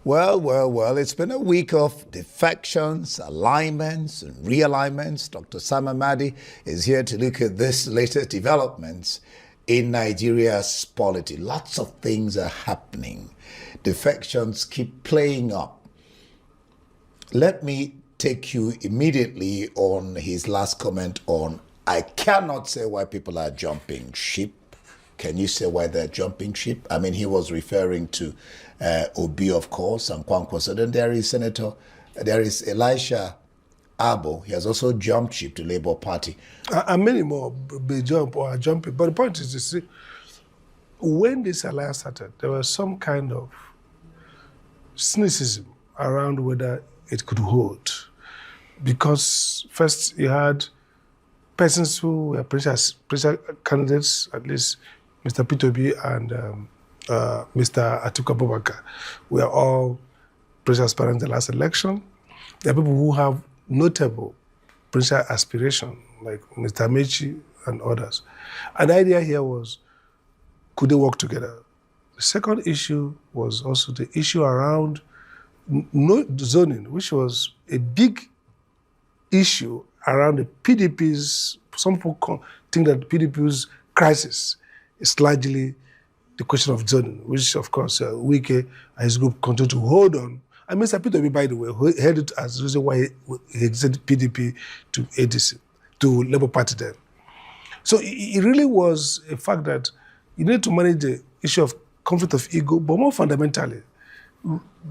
Well, it's been a week of defections, alignments, and realignments. Dr. Sam Amadi is here to look at this latest developments in Nigeria's polity. Lots of things are happening. Defections keep playing up. Let me take you immediately on his last comment on, I cannot say why people are jumping ship. Can you say why they're jumping ship? I mean, he was referring to Obi, of course, and Kwankwaso. Then there is Elisha Abo. He has also jumped ship to Labour Party. And many more may jump or are jumping. But the point is, you see, when this alliance started, there was some kind of cynicism around whether it could hold. Because first you had persons who were presidential candidates, at least Mr. P2B and Mr. Atiku Abubakar were all presidential aspirants in the last election. There are people who have notable presidential aspiration, like Mr. Mechi and others. And the idea here was, could they work together? The second issue was also the issue around zoning, which was a big issue around the PDP's. Some people think that PDP's crisis is largely the question of zoning, which, of course, Wike and his group continue to hold on. And Mr. P2B, by the way, heard it as the reason why he exited PDP to ADC, to Labour Party then. So it really was a fact that you need to manage the issue of conflict of ego, but more fundamentally,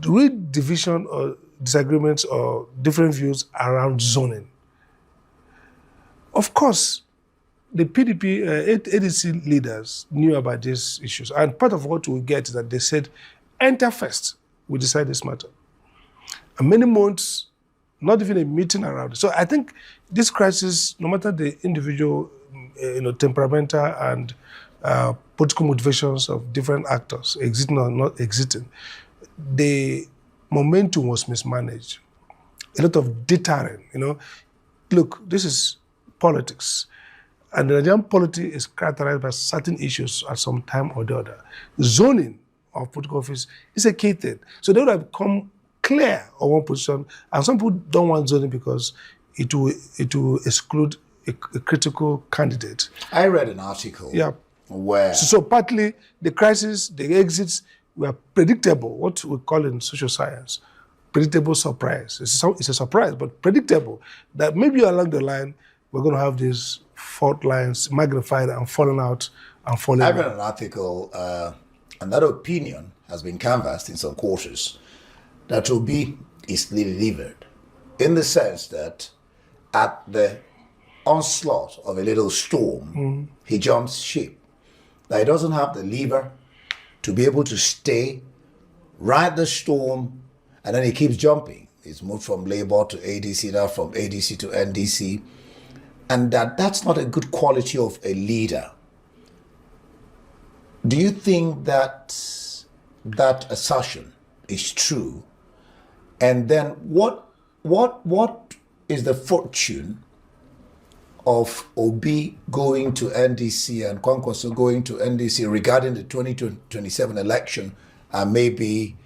real division or disagreements or different views around zoning. Of course, the PDP, ADC leaders knew about these issues. And part of what we get is that they said, enter first, we decide this matter. And many months, not even a meeting around it. So I think this crisis, no matter the individual, temperamental and political motivations of different actors, exiting or not exiting, the momentum was mismanaged. A lot of deterring, Look, this is politics. And the Nigerian polity is characterized by certain issues at some time or the other. Zoning of political office is a key thing. So they would have become clear on one position, and some people don't want zoning because it will exclude a critical candidate. I read an article where... So partly the crisis, the exits were predictable, what we call in social science, predictable surprise. It's a surprise, but predictable, that maybe along the line, we're going to have these fault lines magnified and falling out and falling I read an article, and that opinion has been canvassed in some quarters, that Obi is delivered, in the sense that at the onslaught of a little storm, he jumps ship. That he doesn't have the lever to be able to stay, ride the storm, and then he keeps jumping. He's moved from Labour to ADC, now from ADC to NDC. And that's not a good quality of a leader. Do you think that that assertion is true? And then what is the fortune of Obi going to NDC and Kwankwaso going to NDC regarding the 2027 election and maybe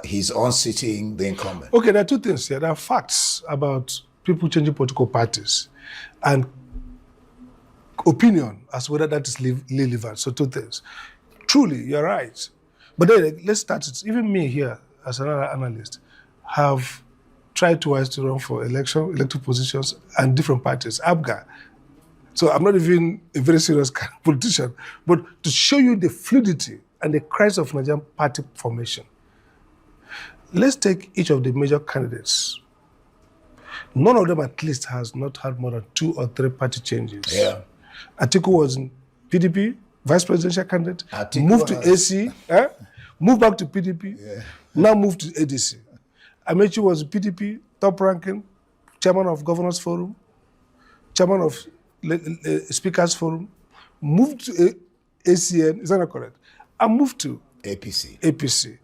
his unseating the incumbent? Okay, there are two things here. There are facts about people changing political parties and opinion as to whether that is relevant. So two things. Truly, you're right. But then let's start it. Even me here, as an analyst, have tried twice to run for elected positions and different parties, ABGA. So I'm not even a very serious kind of politician, but to show you the fluidity and the crisis of Nigerian party formation. Let's take each of the major candidates. None of them, at least, has not had more than 2 or 3 party changes. Yeah. Atiku was in PDP, vice presidential candidate, Atiku moved to AC, moved back to PDP, now moved to ADC. Amechi was PDP, top ranking, chairman of Governors Forum, chairman of Speakers Forum, moved to ACN, is that not correct? And moved to APC.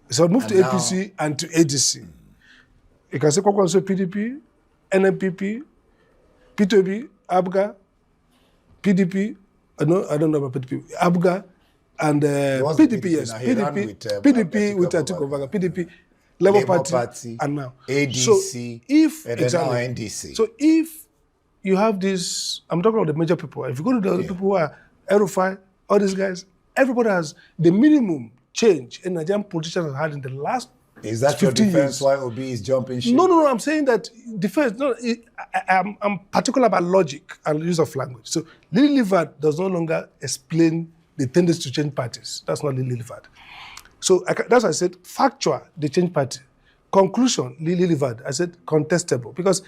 So moved to APC and to ADC. You can say Kwankwaso PDP, NMPP, P2B, ABGA, PDP, I don't know about PDP, ABGA, and was the PDP, yes, now he ran PDP, with, PDP with Atiku Abubakar, PDP, Labour Party, and now ADC, so if and then now NDC. So if you have this, I'm talking about the major people. If you go to the people who are Erufai, all these guys, everybody has the minimum change in Nigerian politicians have had in the last. Is that your defense why Obi is jumping ship? No. I'm saying that defense. No, I'm particular about logic and use of language. So Lily Livered does no longer explain the tendency to change parties. That's not Lily Livered. So that's why I said factual, they change party. Conclusion, Lily Livered, I said contestable. Because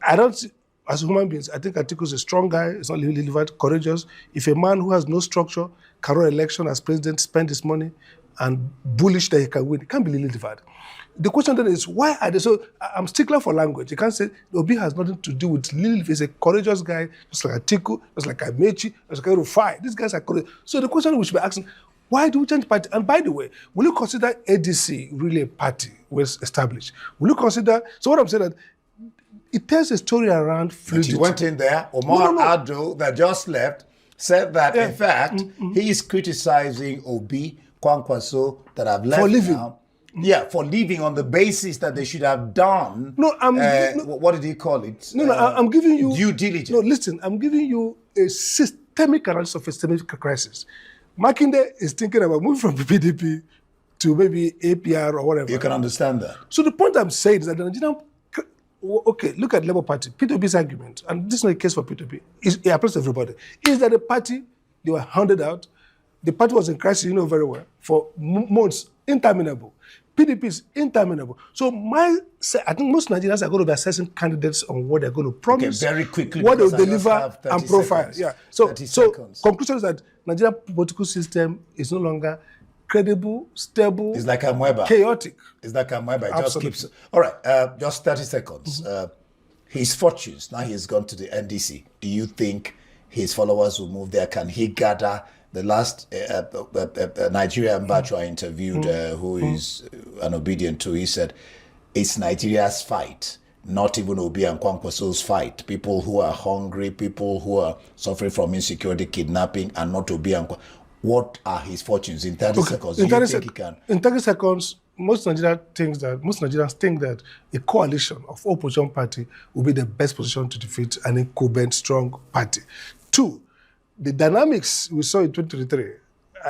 I don't, as human beings, I think Atiku is a strong guy. It's not Lily Livered, courageous. If a man who has no structure can run election as president, spend his money, and bullish that he can win, it can't be Lily Livered. The question then is, why are they so? I'm stickler for language. You can't say Obi has nothing to do with Lily. He's a courageous guy, just like Atiku, just like Amechi, just like Rufai. These guys are courageous. So the question we should be asking, why do we change party? And by the way, will you consider ADC really a party was established? Will you consider, so what I'm saying that it tells a story around fluidity. But you went in there, Omar Ado, that just left, said that in fact, he is criticizing Obi, Kwankwaso, that have left for living. now. Yeah, for leaving on the basis that they should have done. No, what did he call it? I'm giving you due diligence. No, listen, I'm giving you a systemic analysis of a systemic crisis. Makinde is thinking about moving from the PDP to maybe APR or whatever. You can understand that. So the point I'm saying is that the Nigerian, okay, look at Labour Party. P2P's argument, and this is not a case for P2P, it applies to everybody, is that the party, they were hounded out. The party was in crisis, you know very well, for months, interminable. PDP is interminable. So I think most Nigerians are going to be assessing candidates on what they're going to promise, very quickly, what they'll deliver and profile. Seconds. Yeah. So conclusion is that Nigerian political system is no longer credible, stable. It's like Amweba. Chaotic. It's like Amweba. It just keeps. All right. Just 30 seconds. His fortunes. Now he's gone to the NDC. Do you think his followers will move there? Can he gather? The last Nigerian batch I interviewed, who is an obedient to, he said, it's Nigeria's fight, not even Obi and Kwankwaso's fight. People who are hungry, people who are suffering from insecurity, kidnapping, and not Obi and Kwankwaso. What are his fortunes in 30 seconds? Do you think he can? In 30 seconds, most Nigerians think that a coalition of opposition party will be the best position to defeat an incumbent strong party. 2, the dynamics we saw in 2023,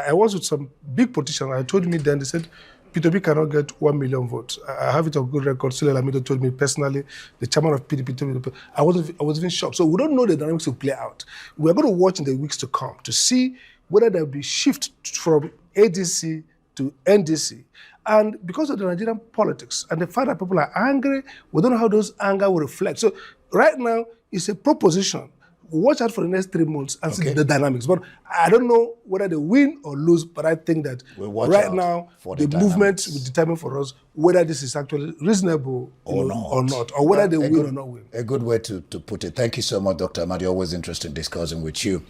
I was with some big politicians. I told me then, they said, P2P cannot get 1 million votes. I have it on good record. Sule Lamido told me personally, the chairman of PDP told me, I was even shocked. So we don't know the dynamics will play out. We're going to watch in the weeks to come to see whether there will be shift from ADC to NDC. And because of the Nigerian politics and the fact that people are angry, we don't know how those anger will reflect. So right now, it's a proposition. Watch out for the next 3 months and see the dynamics. But I don't know whether they win or lose, but I think that right now, the movement will determine for us whether this is actually reasonable or not, or whether they win or not win. A good way to put it. Thank you so much, Dr. Amadi. Always interesting discussing with you.